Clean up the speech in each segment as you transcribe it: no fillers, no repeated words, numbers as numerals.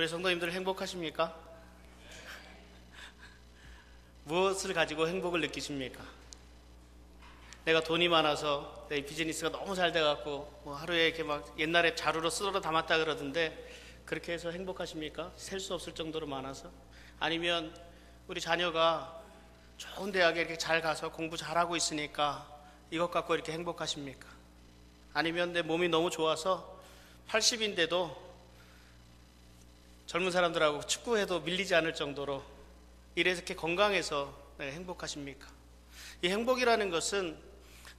우리 성도님들 행복하십니까? 무엇을 가지고 행복을 느끼십니까? 내가 돈이 많아서 내 비즈니스가 너무 잘 돼갖고 하루에 이렇게 막 옛날에 자루로 쓸어 담았다 그러던데 그렇게 해서 행복하십니까? 셀 수 없을 정도로 많아서? 아니면 우리 자녀가 좋은 대학에 이렇게 잘 가서 공부 잘하고 있으니까 이것 갖고 이렇게 행복하십니까? 아니면 내 몸이 너무 좋아서 80인데도 젊은 사람들하고 축구해도 밀리지 않을 정도로 이렇게 건강해서 행복하십니까? 이 행복이라는 것은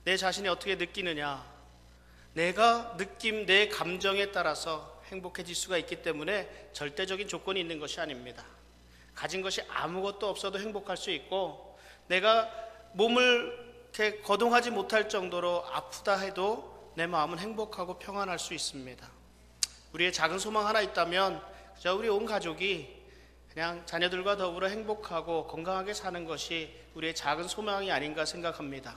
내 자신이 어떻게 느끼느냐, 내가 느낌, 내 감정에 따라서 행복해질 수가 있기 때문에 절대적인 조건이 있는 것이 아닙니다. 가진 것이 아무것도 없어도 행복할 수 있고, 내가 몸을 이렇게 거동하지 못할 정도로 아프다 해도 내 마음은 행복하고 평안할 수 있습니다. 우리의 작은 소망 하나 있다면 우리 온 가족이 그냥 자녀들과 더불어 행복하고 건강하게 사는 것이 우리의 작은 소망이 아닌가 생각합니다.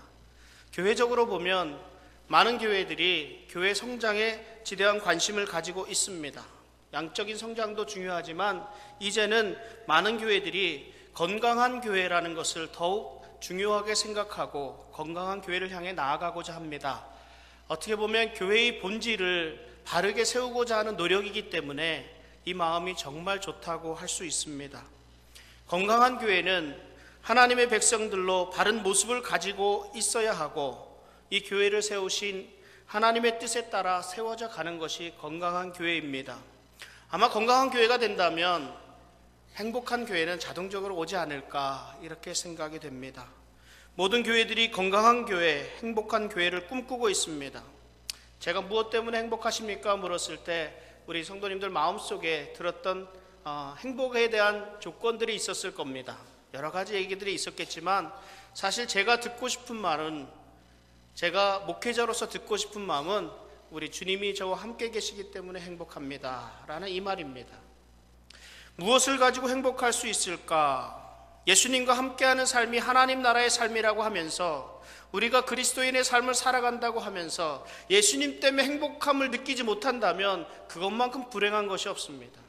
교회적으로 보면 많은 교회들이 교회 성장에 지대한 관심을 가지고 있습니다. 양적인 성장도 중요하지만 이제는 많은 교회들이 건강한 교회라는 것을 더욱 중요하게 생각하고 건강한 교회를 향해 나아가고자 합니다. 어떻게 보면 교회의 본질을 바르게 세우고자 하는 노력이기 때문에 이 마음이 정말 좋다고 할 수 있습니다. 건강한 교회는 하나님의 백성들로 바른 모습을 가지고 있어야 하고, 이 교회를 세우신 하나님의 뜻에 따라 세워져 가는 것이 건강한 교회입니다. 아마 건강한 교회가 된다면 행복한 교회는 자동적으로 오지 않을까 이렇게 생각이 됩니다. 모든 교회들이 건강한 교회, 행복한 교회를 꿈꾸고 있습니다. 제가 무엇 때문에 행복하십니까? 물었을 때 우리 성도님들 마음속에 들었던 행복에 대한 조건들이 있었을 겁니다. 여러 가지 얘기들이 있었겠지만 사실 제가 듣고 싶은 말은, 제가 목회자로서 듣고 싶은 마음은 우리 주님이 저와 함께 계시기 때문에 행복합니다 라는 이 말입니다. 무엇을 가지고 행복할 수 있을까? 예수님과 함께하는 삶이 하나님 나라의 삶이라고 하면서, 우리가 그리스도인의 삶을 살아간다고 하면서 예수님 때문에 행복함을 느끼지 못한다면 그것만큼 불행한 것이 없습니다.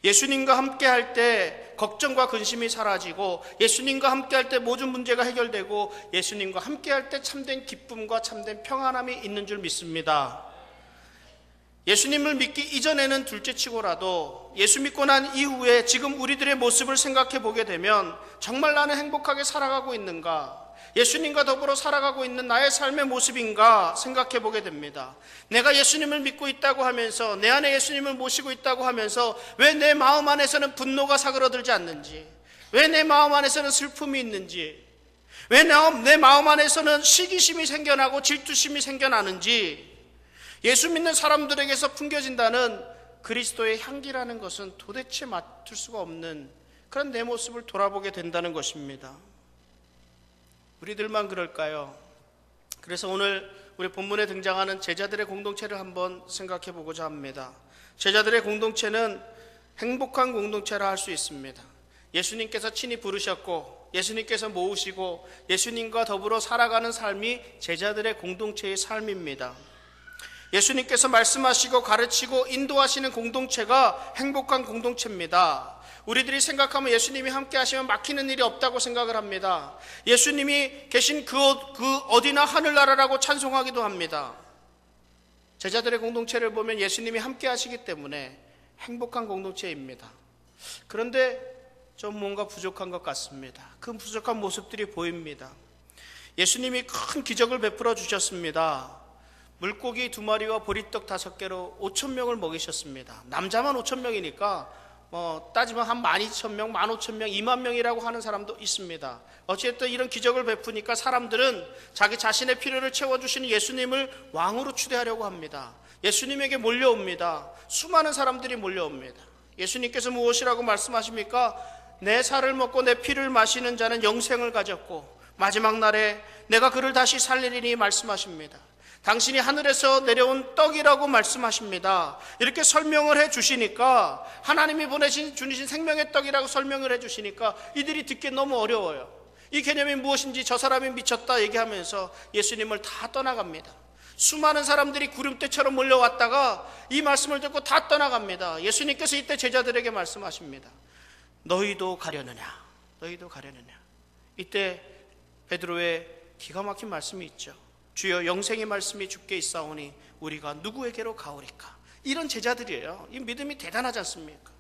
예수님과 함께할 때 걱정과 근심이 사라지고, 예수님과 함께할 때 모든 문제가 해결되고, 예수님과 함께할 때 참된 기쁨과 참된 평안함이 있는 줄 믿습니다. 예수님을 믿기 이전에는 둘째치고라도 예수 믿고 난 이후에 지금 우리들의 모습을 생각해 보게 되면 정말 나는 행복하게 살아가고 있는가, 예수님과 더불어 살아가고 있는 나의 삶의 모습인가 생각해 보게 됩니다. 내가 예수님을 믿고 있다고 하면서, 내 안에 예수님을 모시고 있다고 하면서 왜 내 마음 안에서는 분노가 사그러들지 않는지, 왜 내 마음 안에서는 슬픔이 있는지, 왜 내 마음 안에서는 시기심이 생겨나고 질투심이 생겨나는지, 예수 믿는 사람들에게서 풍겨진다는 그리스도의 향기라는 것은 도대체 맡을 수가 없는 그런 내 모습을 돌아보게 된다는 것입니다. 우리들만 그럴까요? 그래서 오늘 우리 본문에 등장하는 제자들의 공동체를 한번 생각해 보고자 합니다. 제자들의 공동체는 행복한 공동체라 할 수 있습니다. 예수님께서 친히 부르셨고, 예수님께서 모으시고, 예수님과 더불어 살아가는 삶이 제자들의 공동체의 삶입니다. 예수님께서 말씀하시고 가르치고 인도하시는 공동체가 행복한 공동체입니다. 우리들이 생각하면 예수님이 함께 하시면 막히는 일이 없다고 생각을 합니다. 예수님이 계신 그 어디나 하늘나라라고 찬송하기도 합니다. 제자들의 공동체를 보면 예수님이 함께 하시기 때문에 행복한 공동체입니다. 그런데 좀 뭔가 부족한 것 같습니다. 그 부족한 모습들이 보입니다. 예수님이 큰 기적을 베풀어 주셨습니다. 물고기 2마리와 보리떡 5개로 5,000명을 먹이셨습니다. 남자만 5,000명이니까 따지면 한 12,000명, 15,000명, 20,000명이라고 하는 사람도 있습니다. 어쨌든 이런 기적을 베푸니까 사람들은 자기 자신의 필요를 채워주시는 예수님을 왕으로 추대하려고 합니다. 예수님에게 몰려옵니다. 수많은 사람들이 몰려옵니다. 예수님께서 무엇이라고 말씀하십니까? 내 살을 먹고 내 피를 마시는 자는 영생을 가졌고 마지막 날에 내가 그를 다시 살리리니 말씀하십니다. 당신이 하늘에서 내려온 떡이라고 말씀하십니다. 이렇게 설명을 해 주시니까, 하나님이 주신 생명의 떡이라고 설명을 해 주시니까 이들이 듣기 너무 어려워요. 이 개념이 무엇인지 저 사람이 미쳤다 얘기하면서 예수님을 다 떠나갑니다. 수많은 사람들이 구름대처럼 몰려왔다가 이 말씀을 듣고 다 떠나갑니다. 예수님께서 이때 제자들에게 말씀하십니다. 너희도 가려느냐? 너희도 가려느냐? 이때 베드로의 기가 막힌 말씀이 있죠. 주여, 영생의 말씀이 주께 있사오니 우리가 누구에게로 가오리까? 이런 제자들이에요. 이 믿음이 대단하지 않습니까?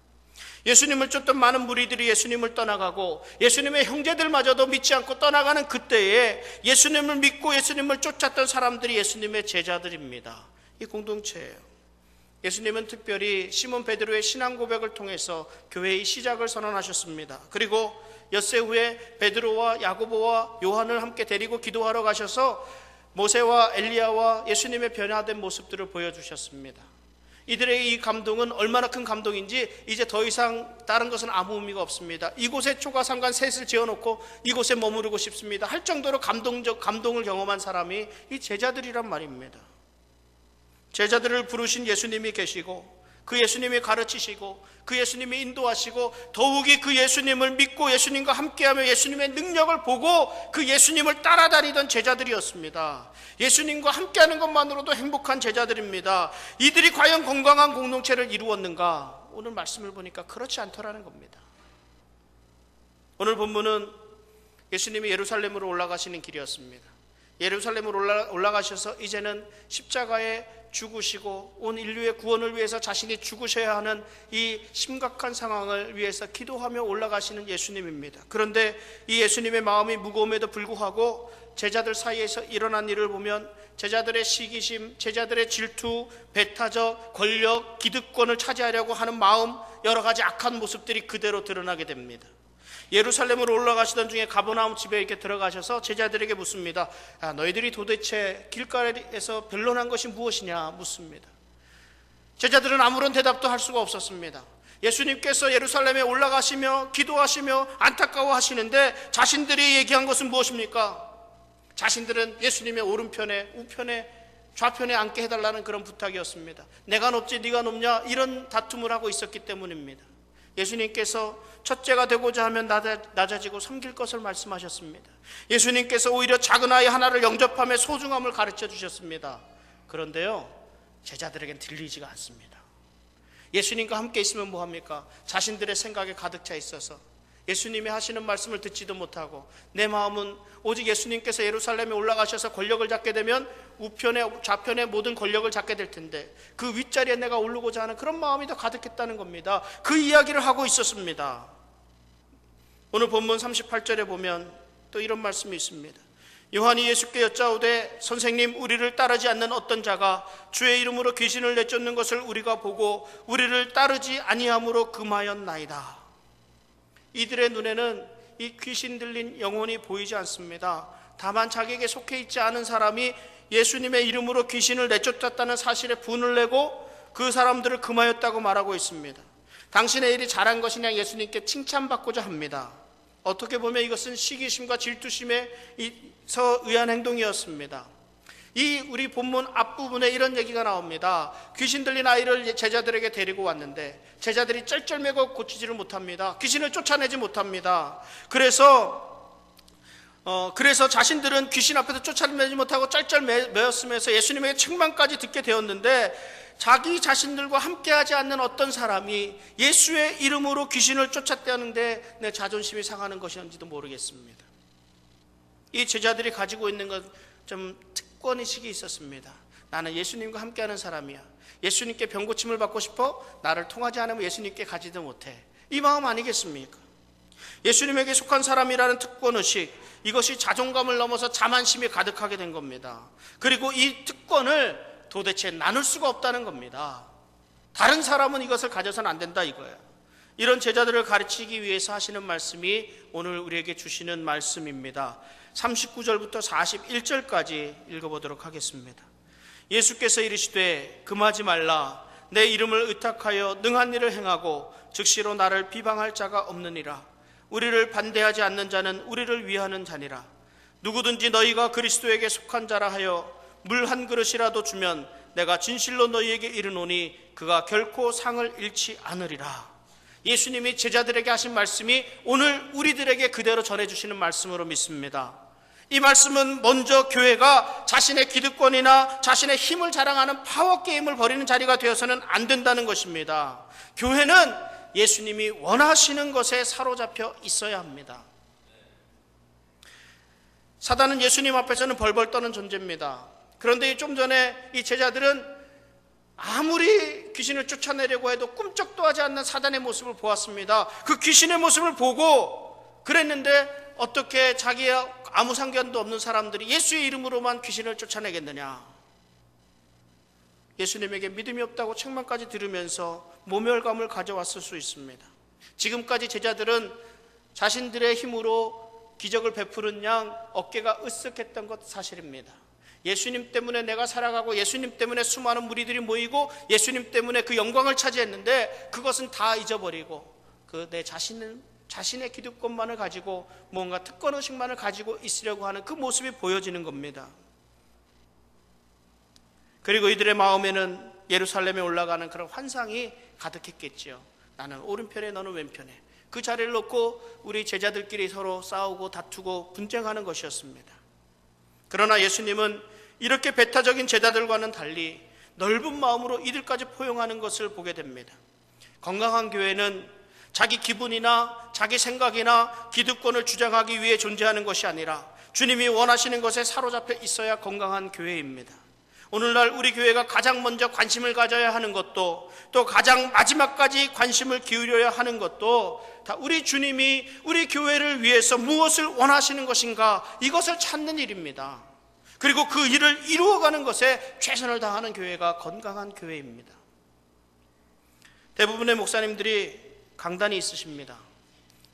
예수님을 쫓던 많은 무리들이 예수님을 떠나가고 예수님의 형제들마저도 믿지 않고 떠나가는 그때에 예수님을 믿고 예수님을 쫓았던 사람들이 예수님의 제자들입니다. 이 공동체예요. 예수님은 특별히 시몬 베드로의 신앙 고백을 통해서 교회의 시작을 선언하셨습니다. 그리고 엿새 후에 베드로와 야고보와 요한을 함께 데리고 기도하러 가셔서 모세와 엘리야와 예수님의 변화된 모습들을 보여주셨습니다. 이들의 이 감동은 얼마나 큰 감동인지 이제 더 이상 다른 것은 아무 의미가 없습니다. 이곳에 초가삼간 셋을 지어놓고 이곳에 머무르고 싶습니다 할 정도로 감동을 경험한 사람이 이 제자들이란 말입니다. 제자들을 부르신 예수님이 계시고 그 예수님이 가르치시고 그 예수님이 인도하시고 더욱이 그 예수님을 믿고 예수님과 함께하며 예수님의 능력을 보고 그 예수님을 따라다니던 제자들이었습니다. 예수님과 함께하는 것만으로도 행복한 제자들입니다. 이들이 과연 건강한 공동체를 이루었는가? 오늘 말씀을 보니까 그렇지 않더라는 겁니다. 오늘 본문은 예수님이 예루살렘으로 올라가시는 길이었습니다. 예루살렘으로 올라가셔서 이제는 십자가에 죽으시고 온 인류의 구원을 위해서 자신이 죽으셔야 하는 이 심각한 상황을 위해서 기도하며 올라가시는 예수님입니다. 그런데 이 예수님의 마음이 무거움에도 불구하고 제자들 사이에서 일어난 일을 보면 제자들의 시기심, 제자들의 질투, 배타적, 권력, 기득권을 차지하려고 하는 마음, 여러 가지 악한 모습들이 그대로 드러나게 됩니다. 예루살렘으로 올라가시던 중에 가버나움 집에 이렇게 들어가셔서 제자들에게 묻습니다. 너희들이 도대체 길가에서 변론한 것이 무엇이냐 묻습니다. 제자들은 아무런 대답도 할 수가 없었습니다. 예수님께서 예루살렘에 올라가시며 기도하시며 안타까워하시는데 자신들이 얘기한 것은 무엇입니까? 자신들은 예수님의 오른편에 우편에 좌편에 앉게 해달라는 그런 부탁이었습니다. 내가 높지 네가 높냐 이런 다툼을 하고 있었기 때문입니다. 예수님께서 첫째가 되고자 하면 낮아지고 섬길 것을 말씀하셨습니다. 예수님께서 오히려 작은 아이 하나를 영접하며 소중함을 가르쳐 주셨습니다. 그런데요, 제자들에겐 들리지가 않습니다. 예수님과 함께 있으면 뭐합니까? 자신들의 생각에 가득 차 있어서 예수님이 하시는 말씀을 듣지도 못하고 내 마음은 오직 예수님께서 예루살렘에 올라가셔서 권력을 잡게 되면 우편에 좌편에 모든 권력을 잡게 될 텐데 그 윗자리에 내가 오르고자 하는 그런 마음이 더 가득했다는 겁니다. 그 이야기를 하고 있었습니다. 오늘 본문 38절에 보면 또 이런 말씀이 있습니다. 요한이 예수께 여짜오되 선생님, 우리를 따르지 않는 어떤 자가 주의 이름으로 귀신을 내쫓는 것을 우리가 보고 우리를 따르지 아니함으로 금하였나이다. 이들의 눈에는 이 귀신 들린 영혼이 보이지 않습니다. 다만 자기에게 속해 있지 않은 사람이 예수님의 이름으로 귀신을 내쫓았다는 사실에 분을 내고 그 사람들을 금하였다고 말하고 있습니다. 당신의 일이 잘한 것이냐 예수님께 칭찬받고자 합니다. 어떻게 보면 이것은 시기심과 질투심에서 의한 행동이었습니다. 이 우리 본문 앞부분에 이런 얘기가 나옵니다. 귀신 들린 아이를 제자들에게 데리고 왔는데 제자들이 쩔쩔매고 고치지를 못합니다. 귀신을 쫓아내지 못합니다. 그래서 자신들은 귀신 앞에서 쫓아내지 못하고 쩔쩔매었으면서 예수님에게 책망까지 듣게 되었는데 자기 자신들과 함께하지 않는 어떤 사람이 예수의 이름으로 귀신을 쫓았다는데 내 자존심이 상하는 것이었는지도 모르겠습니다. 이 제자들이 가지고 있는 건 좀 특권의식이 있었습니다. 나는 예수님과 함께하는 사람이야. 예수님께 병고침을 받고 싶어? 나를 통하지 않으면 예수님께 가지도 못해. 이 마음 아니겠습니까? 예수님에게 속한 사람이라는 특권의식, 이것이 자존감을 넘어서 자만심이 가득하게 된 겁니다. 그리고 이 특권을 도대체 나눌 수가 없다는 겁니다. 다른 사람은 이것을 가져서는 안 된다 이거예요. 이런 제자들을 가르치기 위해서 하시는 말씀이 오늘 우리에게 주시는 말씀입니다. 39절부터 41절까지 읽어보도록 하겠습니다. 예수께서 이르시되 금하지 말라. 내 이름을 의탁하여 능한 일을 행하고 즉시로 나를 비방할 자가 없느니라. 우리를 반대하지 않는 자는 우리를 위하는 자니라. 누구든지 너희가 그리스도에게 속한 자라 하여 물 한 그릇이라도 주면 내가 진실로 너희에게 이르노니 그가 결코 상을 잃지 않으리라. 예수님이 제자들에게 하신 말씀이 오늘 우리들에게 그대로 전해주시는 말씀으로 믿습니다. 이 말씀은 먼저 교회가 자신의 기득권이나 자신의 힘을 자랑하는 파워게임을 벌이는 자리가 되어서는 안 된다는 것입니다. 교회는 예수님이 원하시는 것에 사로잡혀 있어야 합니다. 사단은 예수님 앞에서는 벌벌 떠는 존재입니다. 그런데 좀 전에 이 제자들은 아무리 귀신을 쫓아내려고 해도 꿈쩍도 하지 않는 사단의 모습을 보았습니다. 그 귀신의 모습을 보고 그랬는데 어떻게 자기와 아무 상관도 없는 사람들이 예수의 이름으로만 귀신을 쫓아내겠느냐. 예수님에게 믿음이 없다고 책망까지 들으면서 모멸감을 가져왔을 수 있습니다. 지금까지 제자들은 자신들의 힘으로 기적을 베푸는 양 어깨가 으쓱했던 것 사실입니다. 예수님 때문에 내가 살아가고 예수님 때문에 수많은 무리들이 모이고 예수님 때문에 그 영광을 차지했는데 그것은 다 잊어버리고 그 내 자신의 기득권만을 가지고 뭔가 특권의식만을 가지고 있으려고 하는 그 모습이 보여지는 겁니다. 그리고 이들의 마음에는 예루살렘에 올라가는 그런 환상이 가득했겠지요. 나는 오른편에 너는 왼편에. 그 자리를 놓고 우리 제자들끼리 서로 싸우고 다투고 분쟁하는 것이었습니다. 그러나 예수님은 이렇게 배타적인 제자들과는 달리 넓은 마음으로 이들까지 포용하는 것을 보게 됩니다. 건강한 교회는 자기 기분이나 자기 생각이나 기득권을 주장하기 위해 존재하는 것이 아니라 주님이 원하시는 것에 사로잡혀 있어야 건강한 교회입니다. 오늘날 우리 교회가 가장 먼저 관심을 가져야 하는 것도 또 가장 마지막까지 관심을 기울여야 하는 것도 다 우리 주님이 우리 교회를 위해서 무엇을 원하시는 것인가 이것을 찾는 일입니다. 그리고 그 일을 이루어가는 것에 최선을 다하는 교회가 건강한 교회입니다. 대부분의 목사님들이 강단이 있으십니다.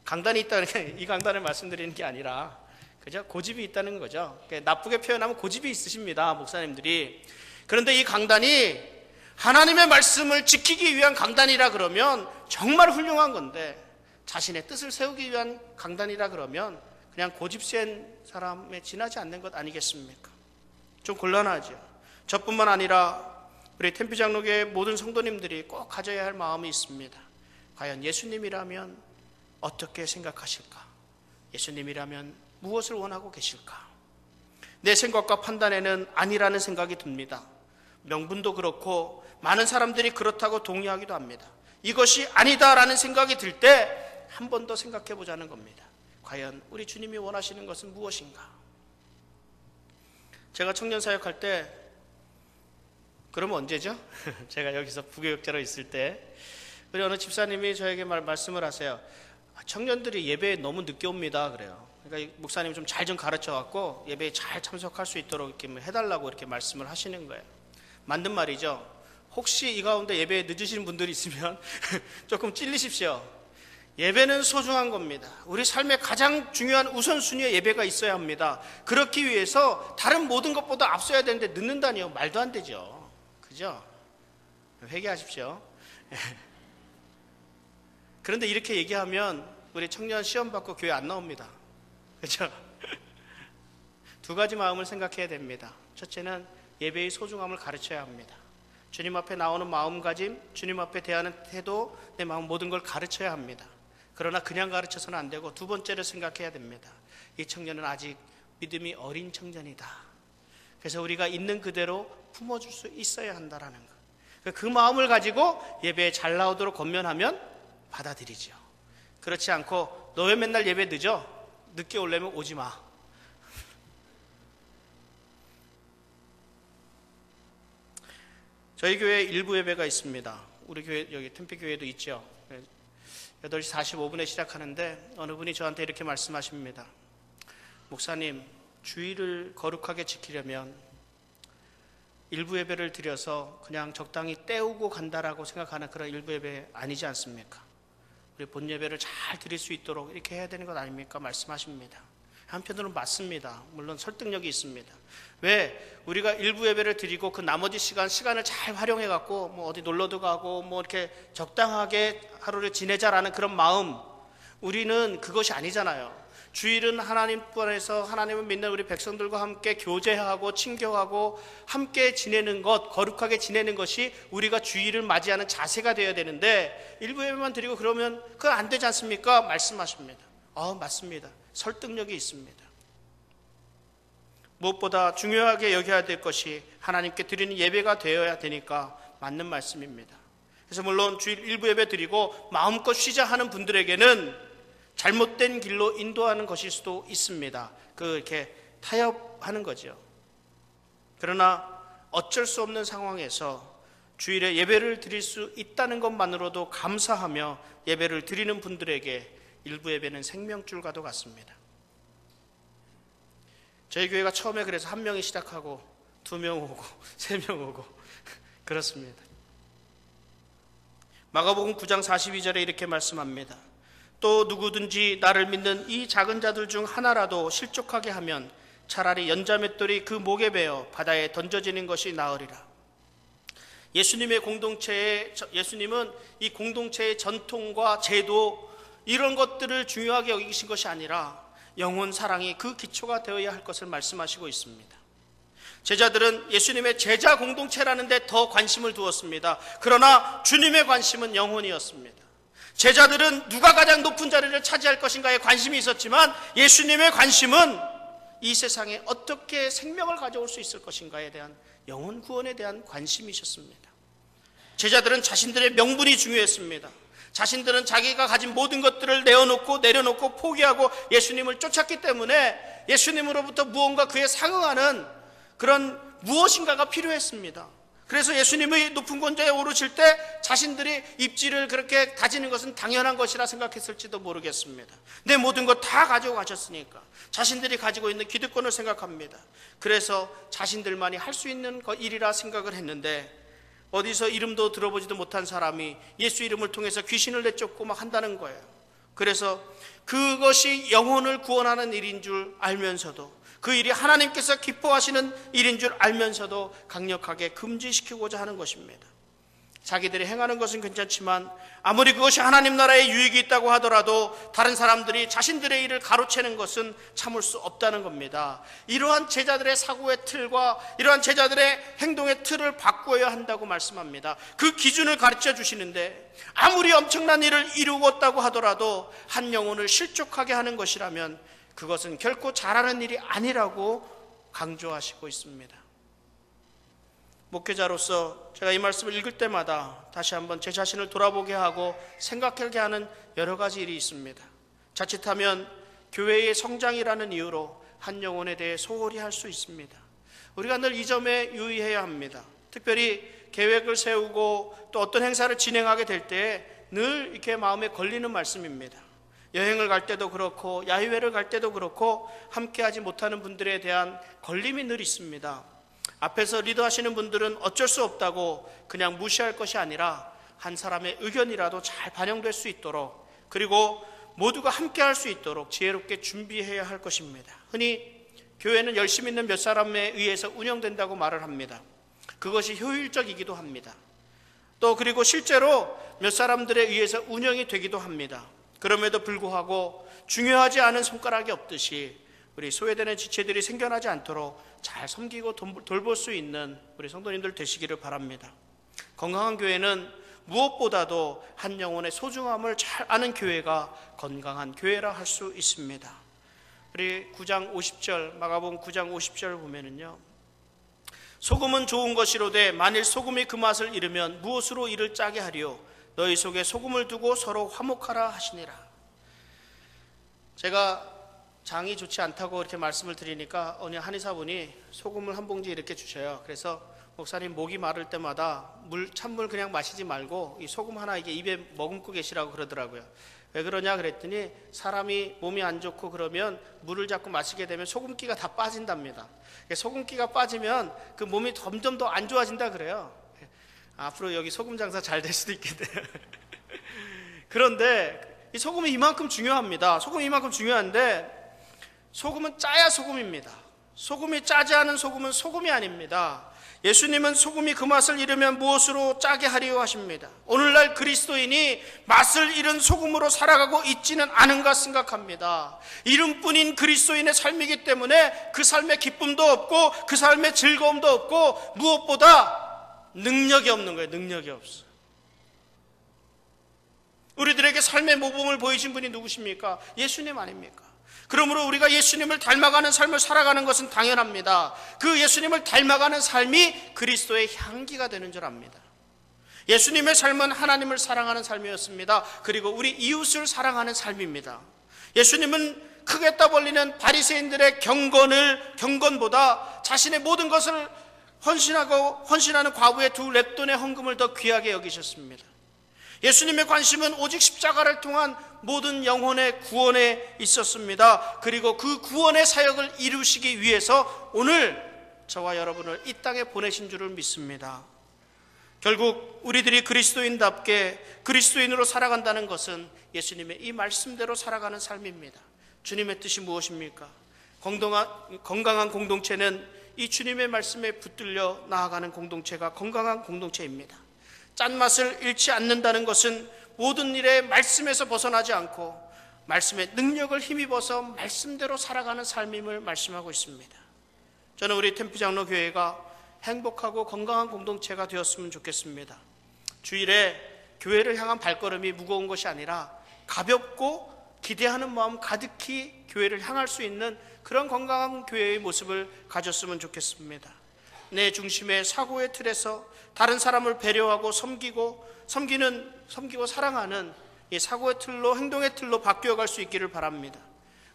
강단이 있다는 게 이 강단을 말씀드리는 게 아니라 그죠? 고집이 있다는 거죠. 나쁘게 표현하면 고집이 있으십니다, 목사님들이. 그런데 이 강단이 하나님의 말씀을 지키기 위한 강단이라 그러면 정말 훌륭한 건데 자신의 뜻을 세우기 위한 강단이라 그러면 그냥 고집 센 사람에 지나지 않는 것 아니겠습니까? 좀 곤란하죠. 저뿐만 아니라 우리 템피 장로교회 모든 성도님들이 꼭 가져야 할 마음이 있습니다. 과연 예수님이라면 어떻게 생각하실까? 예수님이라면 무엇을 원하고 계실까? 내 생각과 판단에는 아니라는 생각이 듭니다. 명분도 그렇고 많은 사람들이 그렇다고 동의하기도 합니다. 이것이 아니다라는 생각이 들 때 한 번 더 생각해 보자는 겁니다. 과연 우리 주님이 원하시는 것은 무엇인가? 제가 청년 사역할 때, 그러면 언제죠? 제가 여기서 부교육자로 있을 때 우리 어느 집사님이 저에게 말씀을 하세요. 청년들이 예배에 너무 늦게 옵니다. 그래요. 그러니까 목사님 좀 잘 좀 가르쳐 갖고 예배에 잘 참석할 수 있도록 이렇게 해달라고 이렇게 말씀을 하시는 거예요. 맞는 말이죠. 혹시 이 가운데 예배에 늦으시는 분들이 있으면 조금 찔리십시오. 예배는 소중한 겁니다. 우리 삶의 가장 중요한 우선순위에 예배가 있어야 합니다. 그렇기 위해서 다른 모든 것보다 앞서야 되는데 늦는다니요. 말도 안 되죠. 그죠? 회개하십시오. 그런데 이렇게 얘기하면 우리 청년 시험 받고 교회 안 나옵니다. 그렇죠? 두 가지 마음을 생각해야 됩니다. 첫째는 예배의 소중함을 가르쳐야 합니다. 주님 앞에 나오는 마음가짐, 주님 앞에 대하는 태도, 내 마음 모든 걸 가르쳐야 합니다. 그러나 그냥 가르쳐서는 안 되고 두 번째를 생각해야 됩니다. 이 청년은 아직 믿음이 어린 청년이다. 그래서 우리가 있는 그대로 품어줄 수 있어야 한다라는 것. 그 마음을 가지고 예배에 잘 나오도록 권면하면 받아들이죠. 그렇지 않고 너 왜 맨날 예배 늦어? 늦게 오려면 오지 마. 저희 교회에 일부 예배가 있습니다. 우리 교회 여기 템피 교회도 있죠. 8시 45분에 시작하는데 어느 분이 저한테 이렇게 말씀하십니다. 목사님, 주일을 거룩하게 지키려면 일부 예배를 드려서 그냥 적당히 때우고 간다라고 생각하는 그런 일부 예배 아니지 않습니까? 우리 본 예배를 잘 드릴 수 있도록 이렇게 해야 되는 것 아닙니까? 말씀하십니다. 한편으로는 맞습니다. 물론 설득력이 있습니다. 왜? 우리가 일부 예배를 드리고 그 나머지 시간을 잘 활용해 갖고 뭐 어디 놀러도 가고 뭐 이렇게 적당하게 하루를 지내자라는 그런 마음, 우리는 그것이 아니잖아요. 주일은 하나님권에서 하나님을 믿는 우리 백성들과 함께 교제하고 친교하고 함께 지내는 것, 거룩하게 지내는 것이 우리가 주일을 맞이하는 자세가 되어야 되는데 일부 예배만 드리고 그러면 그건 안 되지 않습니까? 말씀하십니다. 맞습니다. 설득력이 있습니다. 무엇보다 중요하게 여겨야 될 것이 하나님께 드리는 예배가 되어야 되니까 맞는 말씀입니다. 그래서 물론 주일 일부 예배 드리고 마음껏 쉬자 하는 분들에게는 잘못된 길로 인도하는 것일 수도 있습니다. 이렇게 타협하는 거죠. 그러나 어쩔 수 없는 상황에서 주일에 예배를 드릴 수 있다는 것만으로도 감사하며 예배를 드리는 분들에게 일부 예배는 생명줄과도 같습니다. 저희 교회가 처음에 그래서 1명이 시작하고 2명 오고 3명 오고 그렇습니다. 마가복음 9장 42절에 이렇게 말씀합니다. 또 누구든지 나를 믿는 이 작은 자들 중 하나라도 실족하게 하면 차라리 연자맷돌이 그 목에 베어 바다에 던져지는 것이 나으리라. 예수님은 이 공동체의 전통과 제도 이런 것들을 중요하게 여기신 것이 아니라 영혼 사랑이 그 기초가 되어야 할 것을 말씀하시고 있습니다. 제자들은 예수님의 제자 공동체라는 데 더 관심을 두었습니다. 그러나 주님의 관심은 영혼이었습니다. 제자들은 누가 가장 높은 자리를 차지할 것인가에 관심이 있었지만 예수님의 관심은 이 세상에 어떻게 생명을 가져올 수 있을 것인가에 대한 영혼 구원에 대한 관심이셨습니다. 제자들은 자신들의 명분이 중요했습니다. 자신들은 자기가 가진 모든 것들을 내려놓고 포기하고 예수님을 쫓았기 때문에 예수님으로부터 무언가 그에 상응하는 그런 무엇인가가 필요했습니다. 그래서 예수님의 높은 권좌에 오르실 때 자신들이 입지를 그렇게 다지는 것은 당연한 것이라 생각했을지도 모르겠습니다. 내 모든 것 다 가지고 가셨으니까 자신들이 가지고 있는 기득권을 생각합니다. 그래서 자신들만이 할 수 있는 일이라 생각을 했는데 어디서 이름도 들어보지도 못한 사람이 예수 이름을 통해서 귀신을 내쫓고 막 한다는 거예요. 그래서 그것이 영혼을 구원하는 일인 줄 알면서도 그 일이 하나님께서 기뻐하시는 일인 줄 알면서도 강력하게 금지시키고자 하는 것입니다. 자기들이 행하는 것은 괜찮지만 아무리 그것이 하나님 나라에 유익이 있다고 하더라도 다른 사람들이 자신들의 일을 가로채는 것은 참을 수 없다는 겁니다. 이러한 제자들의 사고의 틀과 이러한 제자들의 행동의 틀을 바꾸어야 한다고 말씀합니다. 그 기준을 가르쳐 주시는데 아무리 엄청난 일을 이루었다고 하더라도 한 영혼을 실족하게 하는 것이라면 그것은 결코 잘하는 일이 아니라고 강조하시고 있습니다. 목회자로서 제가 이 말씀을 읽을 때마다 다시 한번 제 자신을 돌아보게 하고 생각하게 하는 여러 가지 일이 있습니다. 자칫하면 교회의 성장이라는 이유로 한 영혼에 대해 소홀히 할 수 있습니다. 우리가 늘 이 점에 유의해야 합니다. 특별히 계획을 세우고 또 어떤 행사를 진행하게 될 때 늘 이렇게 마음에 걸리는 말씀입니다. 여행을 갈 때도 그렇고 야유회를 갈 때도 그렇고 함께하지 못하는 분들에 대한 걸림이 늘 있습니다. 앞에서 리더하시는 분들은 어쩔 수 없다고 그냥 무시할 것이 아니라 한 사람의 의견이라도 잘 반영될 수 있도록 그리고 모두가 함께할 수 있도록 지혜롭게 준비해야 할 것입니다. 흔히 교회는 열심히 있는 몇 사람에 의해서 운영된다고 말을 합니다. 그것이 효율적이기도 합니다. 또 그리고 실제로 몇 사람들에 의해서 운영이 되기도 합니다. 그럼에도 불구하고 중요하지 않은 손가락이 없듯이 우리 소외되는 지체들이 생겨나지 않도록 잘 섬기고 돌볼 수 있는 우리 성도님들 되시기를 바랍니다. 건강한 교회는 무엇보다도 한 영혼의 소중함을 잘 아는 교회가 건강한 교회라 할 수 있습니다. 우리 9장 50절 마가복음 9장 50절 보면은요, 소금은 좋은 것이로되 만일 소금이 그 맛을 잃으면 무엇으로 이를 짜게 하리요 너희 속에 소금을 두고 서로 화목하라 하시니라. 제가 장이 좋지 않다고 이렇게 말씀을 드리니까 어느 한의사분이 소금을 한 봉지 이렇게 주셔요. 그래서 목사님 목이 마를 때마다 찬물 그냥 마시지 말고 이 소금 하나 이게 입에 머금고 계시라고 그러더라고요. 왜 그러냐 그랬더니 사람이 몸이 안 좋고 그러면 물을 자꾸 마시게 되면 소금기가 다 빠진답니다. 소금기가 빠지면 그 몸이 점점 더 안 좋아진다 그래요. 앞으로 여기 소금 장사 잘 될 수도 있겠네요. 그런데 이 소금이 이만큼 중요합니다. 소금이 이만큼 중요한데 소금은 짜야 소금입니다. 소금이 짜지 않은 소금은 소금이 아닙니다. 예수님은 소금이 그 맛을 잃으면 무엇으로 짜게 하리요 하십니다. 오늘날 그리스도인이 맛을 잃은 소금으로 살아가고 있지는 않은가 생각합니다. 이름뿐인 그리스도인의 삶이기 때문에 그 삶의 기쁨도 없고 그 삶의 즐거움도 없고 무엇보다 능력이 없는 거예요. 능력이 없어요. 우리들에게 삶의 모범을 보이신 분이 누구십니까? 예수님 아닙니까? 그러므로 우리가 예수님을 닮아가는 삶을 살아가는 것은 당연합니다. 그 예수님을 닮아가는 삶이 그리스도의 향기가 되는 줄 압니다. 예수님의 삶은 하나님을 사랑하는 삶이었습니다. 그리고 우리 이웃을 사랑하는 삶입니다. 예수님은 크게 떠벌리는 바리새인들의 경건보다 자신의 모든 것을 헌신하는 과부의 2렙돈의 헌금을 더 귀하게 여기셨습니다. 예수님의 관심은 오직 십자가를 통한 모든 영혼의 구원에 있었습니다. 그리고 그 구원의 사역을 이루시기 위해서 오늘 저와 여러분을 이 땅에 보내신 줄을 믿습니다. 결국 우리들이 그리스도인답게 그리스도인으로 살아간다는 것은 예수님의 이 말씀대로 살아가는 삶입니다. 주님의 뜻이 무엇입니까? 건강한 공동체는 이 주님의 말씀에 붙들려 나아가는 공동체가 건강한 공동체입니다. 짠맛을 잃지 않는다는 것은 모든 일에 말씀에서 벗어나지 않고 말씀의 능력을 힘입어서 말씀대로 살아가는 삶임을 말씀하고 있습니다. 저는 우리 템피장로교회가 행복하고 건강한 공동체가 되었으면 좋겠습니다. 주일에 교회를 향한 발걸음이 무거운 것이 아니라 가볍고 기대하는 마음 가득히 교회를 향할 수 있는 그런 건강한 교회의 모습을 가졌으면 좋겠습니다. 내 중심의 사고의 틀에서 다른 사람을 배려하고 섬기고 사랑하는 이 사고의 틀로, 행동의 틀로 바뀌어갈 수 있기를 바랍니다.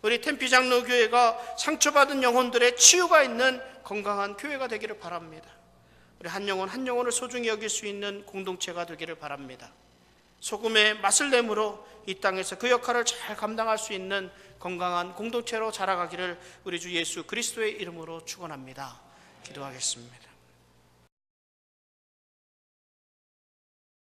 우리 템피장로교회가 상처받은 영혼들의 치유가 있는 건강한 교회가 되기를 바랍니다. 우리 한 영혼 한 영혼을 소중히 여길 수 있는 공동체가 되기를 바랍니다. 소금의 맛을 내므로 이 땅에서 그 역할을 잘 감당할 수 있는 건강한 공동체로 자라가기를 우리 주 예수 그리스도의 이름으로 축원합니다. 기도하겠습니다.